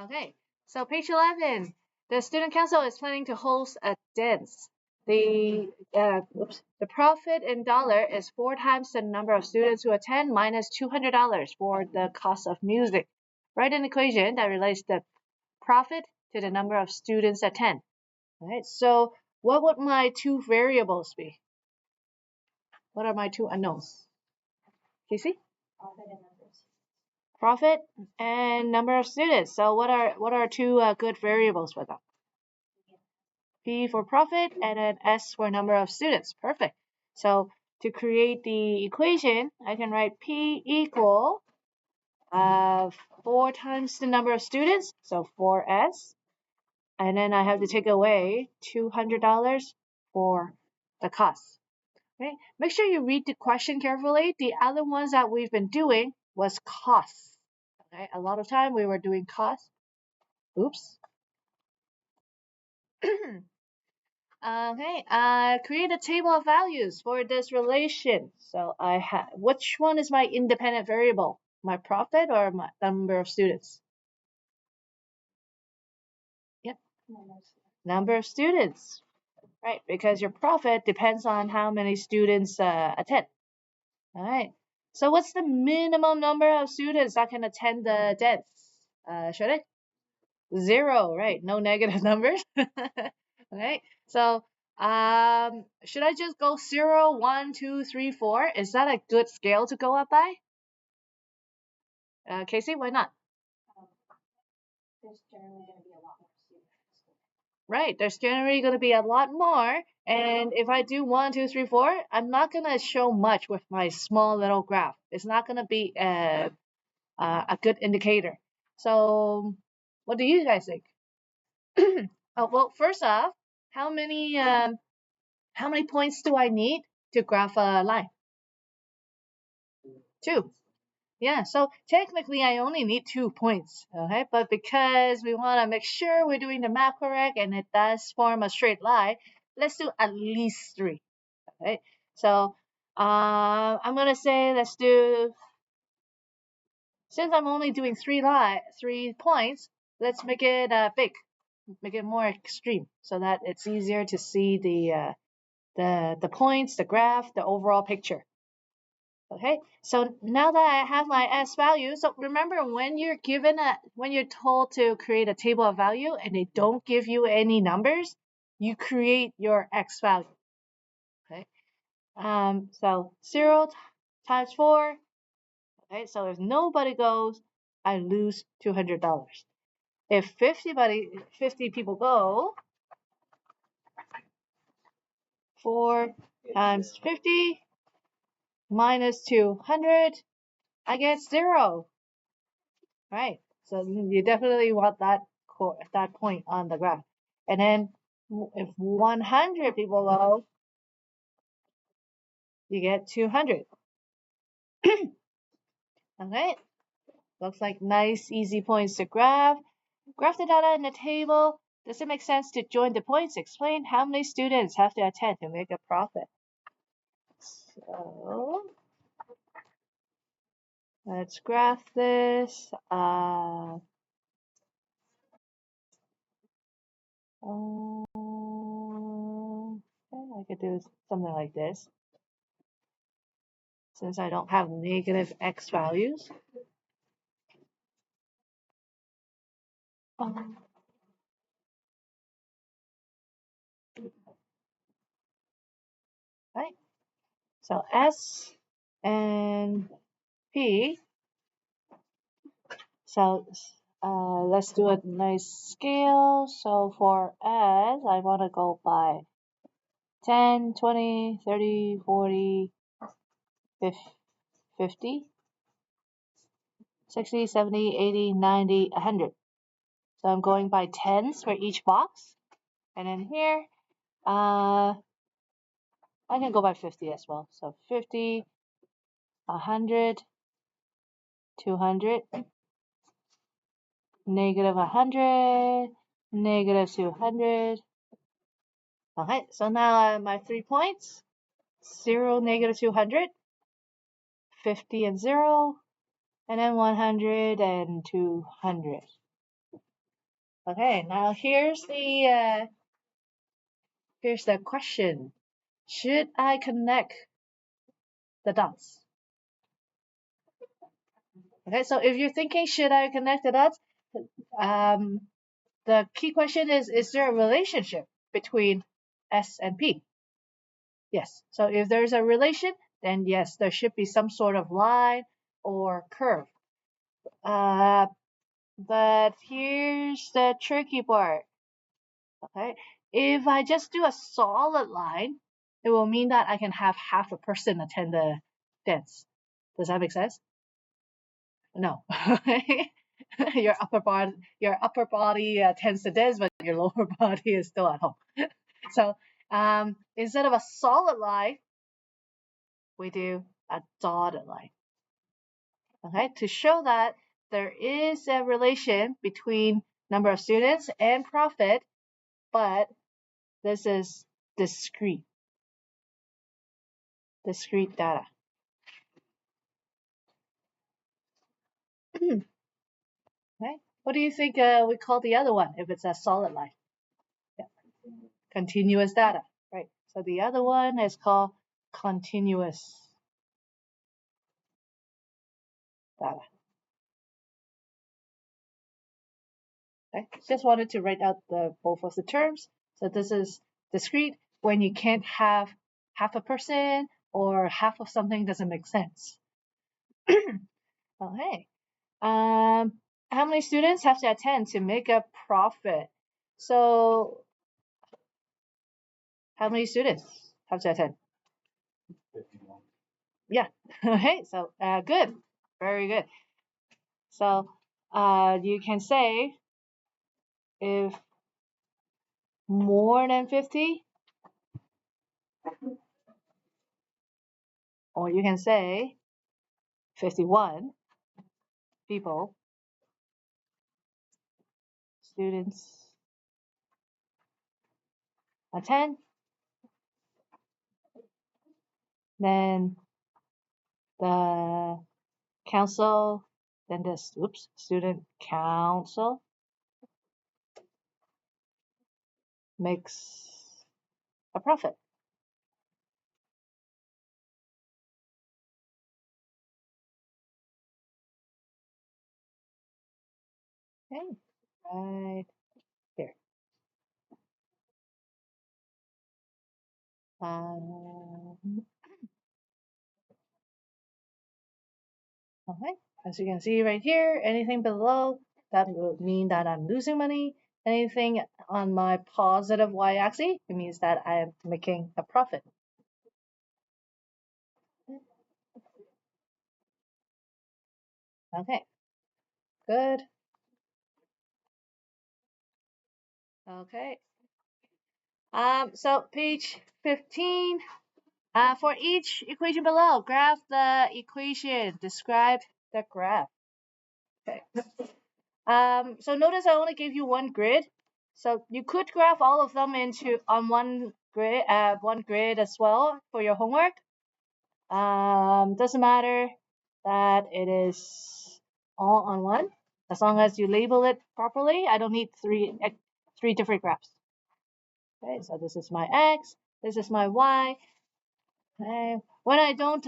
Okay, so page 11. The student council is planning to host a dance. The profit in dollar is 4 times the number of students who attend minus $200 for the cost of music. Write an equation that relates the profit to the number of students attend. All right, so what would my two variables be? What are my two unknowns? Casey? Profit and number of students. So what are two good variables for them? P for profit and then S for number of students. Perfect. So to create the equation, I can write P equal 4 times the number of students, so 4S. And then I have to take away $200 for the cost. Okay? Make sure you read the question carefully. The other ones that we've been doing was costs. Okay? A lot of time we were doing costs. Oops. Okay, create a table of values for this relation. So I have, which one is my independent variable? My profit or my number of students? Yep, number of students. Right, because your profit depends on how many students attend. All right, so what's the minimum number of students that can attend the dance? Should it? 0, right? No negative numbers. Okay, so should I just go 0, 1, 2, 3, 4? Is that a good scale to go up by? Casey, why not? Right, there's generally going to be a lot more. And if I do 1, 2, 3, 4, I'm not going to show much with my small little graph. It's not going to be a good indicator. So, what do you guys think? Oh, well, first off, how many points do I need to graph a line? 2. Yeah, so technically I only need 2 points, okay? But because we want to make sure we're doing the math correct and it does form a straight line, let's do at least 3, okay? So I'm gonna say let's do, since I'm only doing 3 points, let's make it big, make it more extreme, so that it's easier to see the points, the graph, the overall picture. Okay, so now that I have my S value, so remember when you're told to create a table of value and they don't give you any numbers, you create your X value. Okay, so 0 times 4. Okay, so if nobody goes, I lose $200. If 50 people go, 4 times 50 minus 200, I get 0. Right. So you definitely want that point on the graph. And then if 100 people go, you get 200. Okay. Looks like nice, easy points to graph. Graph the data in the table. Does it make sense to join the points? Explain how many students have to attend to make a profit. So let's graph this. I could do something like this. Since I don't have negative x values. Right. So S and P. So let's do a nice scale. So for S, I want to go by 10, 20, 30, 40, 50, 60, 70, 80, 90, 100. So I'm going by tens for each box. And then here, I can go by 50 as well. So 50, 100, 200, negative 100, negative 200. Okay, so now my 3 points, 0, negative 200, 50 and 0, and then 100 and 200. Okay, now here's the question. Should I connect the dots? Okay, so if you're thinking, should I connect the dots? Um, the key question is there a relationship between S and P? Yes. So if there's a relation, then yes, there should be some sort of line or curve. Uh, but here's the tricky part. Okay, if I just do a solid line, it will mean that I can have half a person attend the dance. Does that make sense? No. Your upper body attends the dance, but your lower body is still at home. So instead of a solid line, we do a dotted line. Okay, to show that there is a relation between number of students and profit, but this is discrete data. Okay, what do you think we call the other one if it's a solid line? Yeah. Continuous data, right? So the other one is called continuous data. Okay, just wanted to write out the both of the terms. So this is discrete when you can't have half a person or half of something doesn't make sense. Okay. How many students have to attend to make a profit? So how many students have to attend? 51. Yeah. Okay. So good. Very good. So you can say if more than 50, or you can say 51 people, students attend, then the council, then the student council makes a profit. Okay, right here. Okay, as you can see right here, anything below, that would mean that I'm losing money. Anything on my positive y-axis, it means that I am making a profit. Okay, good. Okay. So page 15. For each equation below, graph the equation. Describe the graph. Okay. So notice I only gave you one grid. So you could graph all of them on one grid as well for your homework. Doesn't matter that it is all on one, as long as you label it properly. I don't need three different graphs. Okay, so this is my x, this is my y. Okay. When I don't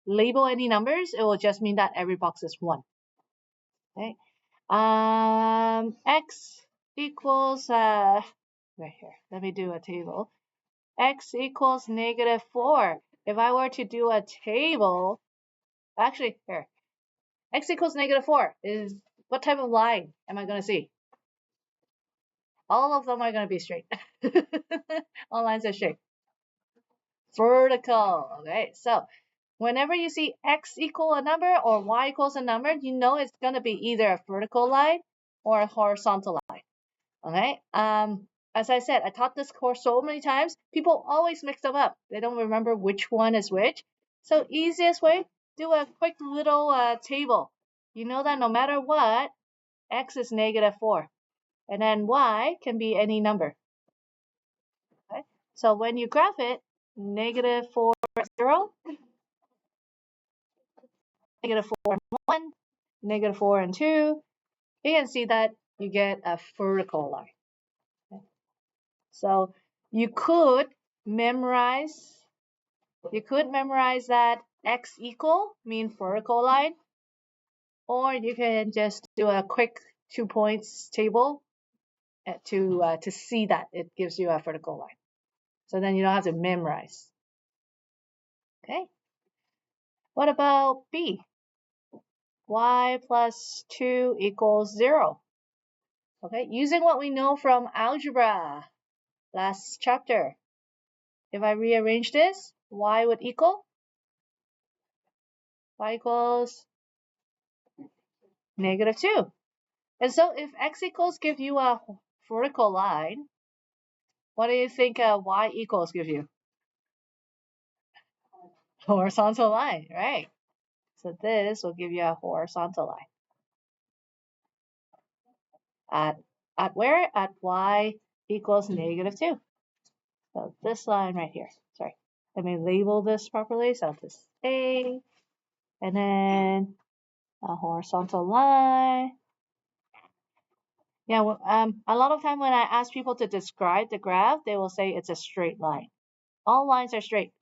label any numbers, it will just mean that every box is 1. Okay. X equals right here. Let me do a table. X equals -4. If I were to do a table, actually here, x equals -4 is what type of line am I going to see? All of them are going to be straight. All lines are straight. Vertical. Okay, so whenever you see x equal a number or y equals a number, you know it's going to be either a vertical line or a horizontal line. Okay. As I said, I taught this course so many times, people always mix them up. They don't remember which one is which. So easiest way, do a quick little table. You know that no matter what, x is -4. And then y can be any number. Okay? So when you graph it, -4, 0, -4 and 1, -4 and 2. you can see that you get a vertical line. Okay? So you could memorize that x equal mean vertical line, or you can just do a quick 2 points table to see that it gives you a vertical line. So then you don't have to memorize. Okay. What about B? Y plus 2 equals 0. Okay, using what we know from algebra last chapter. If I rearrange this, y would equal y equals -2. And so if x equals give you a vertical line, what do you think y equals give you? Horizontal line, right? So this will give you a horizontal line. At where? At y equals -2. So this line right here. Sorry. Let me label this properly. So this A, and then a horizontal line. Yeah, well, a lot of time when I ask people to describe the graph, they will say it's a straight line. All lines are straight.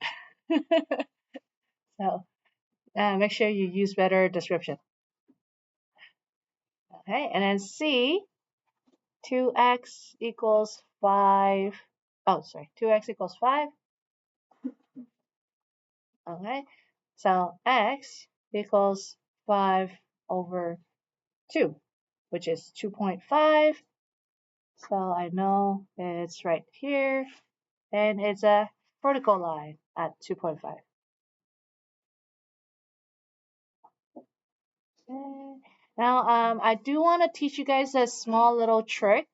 So make sure you use better description. Okay, and then C, 2x equals 5. Oh, sorry, 2x equals 5. Okay, so x equals 5 over 2, which is 2.5. So I know it's right here, and it's a vertical line at 2.5. Okay. Now, I do want to teach you guys a small little trick.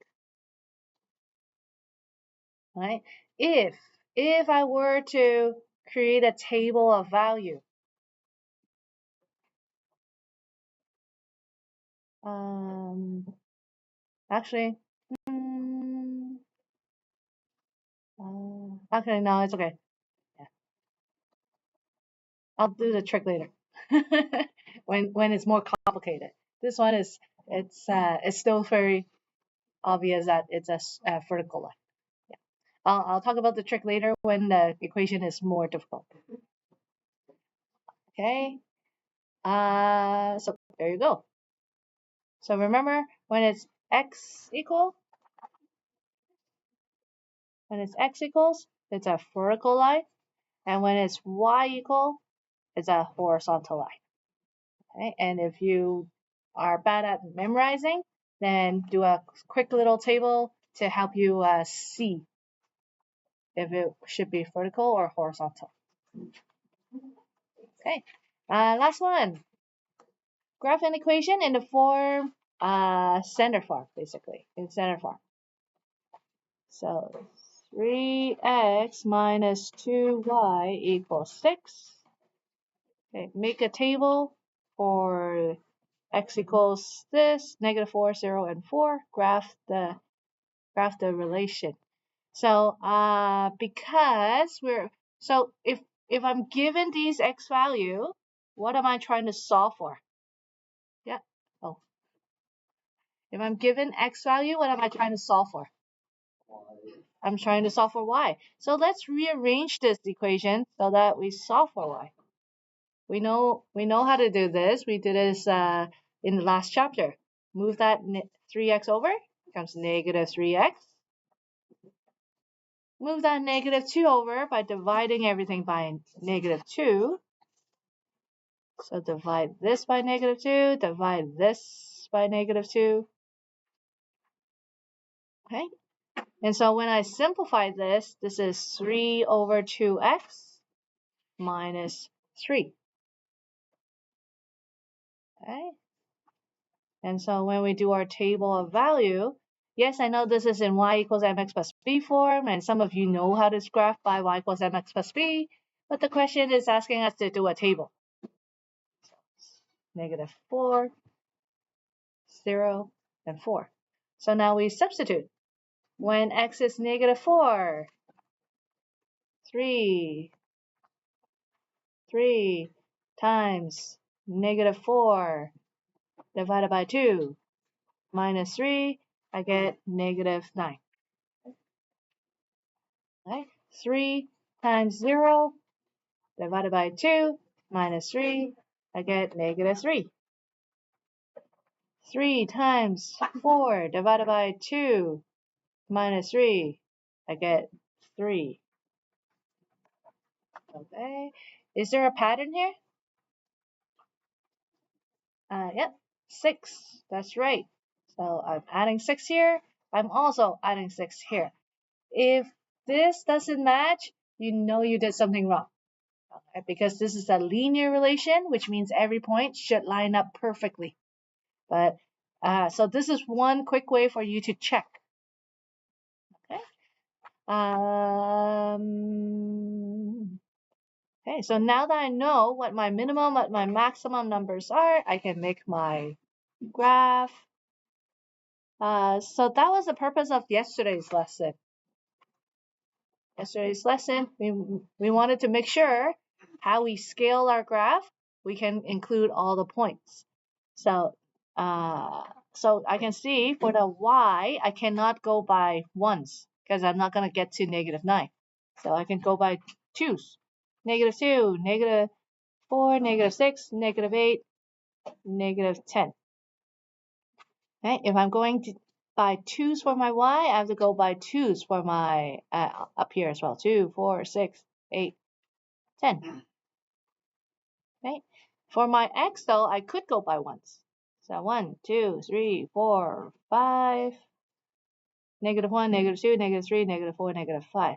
Right? If I were to create a table of value, actually, actually no, it's okay. Yeah. I'll do the trick later when it's more complicated. This one is it's still very obvious that it's a vertical line. Yeah. I'll talk about the trick later when the equation is more difficult. Okay. So there you go. So remember when it's x equals, it's a vertical line, and when it's y equal, it's a horizontal line. Okay, and if you are bad at memorizing, then do a quick little table to help you see if it should be vertical or horizontal. Okay, last one. Graph an equation in the form standard form, basically, in standard form. So 3x minus 2y equals 6. Okay, make a table for x equals this, -4, 0, and 4. Graph the relation. So because if I'm given these x value, what am I trying to solve for? Yeah. Oh. If I'm given x value, what am I trying to solve for? I'm trying to solve for y. So let's rearrange this equation so that we solve for y. We know how to do this. We did this in the last chapter. Move that 3x over, becomes -3x. Move that -2 over by dividing everything by -2. So divide this by -2, divide this by -2. Okay? And so when I simplify this, this is 3 over 2x minus 3. Okay? And so when we do our table of value, yes, I know this is in y equals mx plus b form, and some of you know how to graph by y equals mx plus b, but the question is asking us to do a table. -4, 0, and 4. So now we substitute. When x is -4, 3 times -4 divided by 2. minus 3, I get negative 9. Right? 3 times 0 divided by 2 minus 3, I get negative 3. 3 times 4 divided by 2 minus 3, I get 3. Okay. Is there a pattern here? Yep, 6. That's right. So I'm adding 6 here. I'm also adding 6 here. If this doesn't match, you know you did something wrong. Okay? Because this is a linear relation, which means every point should line up perfectly. But so this is one quick way for you to check. Okay. Okay, so now that I know what my minimum, what my maximum numbers are, I can make my graph. So that was the purpose of yesterday's lesson. We wanted to make sure how we scale our graph, we can include all the points. So, so I can see for the y, I cannot go by ones because I'm not going to get to negative 9. So I can go by twos. Negative 2, negative 4, negative 6, negative 8, negative 10. Okay, if I'm going to by 2's for my y, I have to go by 2's for my up here as well. 2, 4, 6, 8, 10. Okay, for my x though, I could go by ones. So 1, 2, 3, 4, 5, negative 1, negative 2, negative 3, negative 4, negative 5.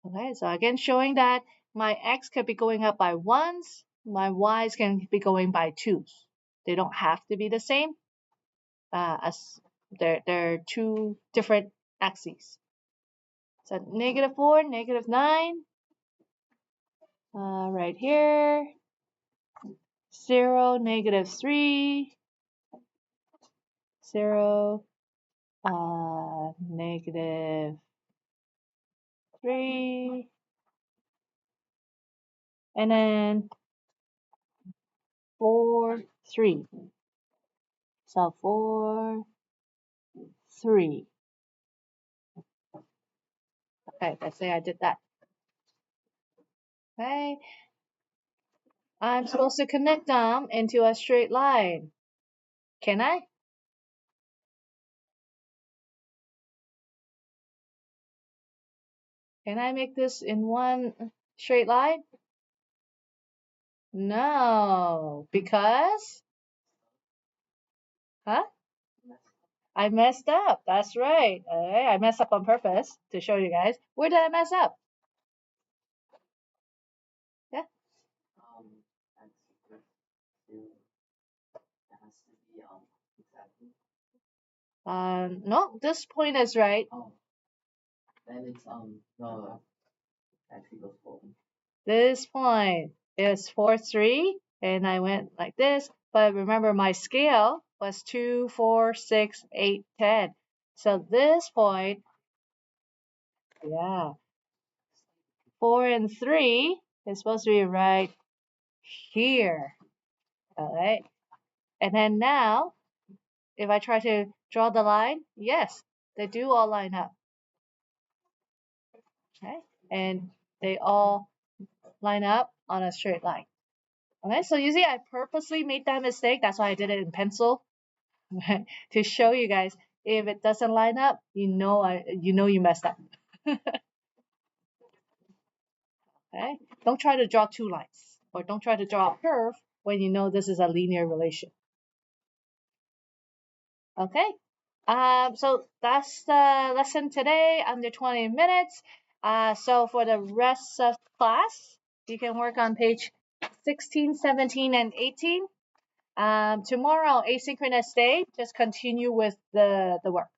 Okay, so again showing that my x could be going up by ones, my y's can be going by twos. They don't have to be the same, as they're two different axes. So negative 4, negative 9, right here, 0, negative 3, 0, negative 3, and then 4, 3. So 4, 3. Okay, let's say I did that. Okay, I'm supposed to connect them into a straight line. Can I? Can I make this in one straight line? No, because, huh? I messed up. That's right. Okay, I messed up on purpose to show you guys. Where did I mess up? Yeah. No, this point is right. This point is 4, 3, and I went like this. But remember, my scale was 2, 4, 6, 8, 10. So this point, yeah, 4 and 3 is supposed to be right here. All right. And then now, if I try to draw the line, yes, they do all line up. Okay. And they all line up on a straight line. Okay, so you see, I purposely made that mistake. That's why I did it in pencil to show you guys. If it doesn't line up, you know you messed up. Okay, don't try to draw two lines or don't try to draw a curve when you know this is a linear relation. Okay, so that's the lesson today, under 20 minutes. So for the rest of class, you can work on page 16, 17, and 18. Tomorrow, asynchronous day, just continue with the work.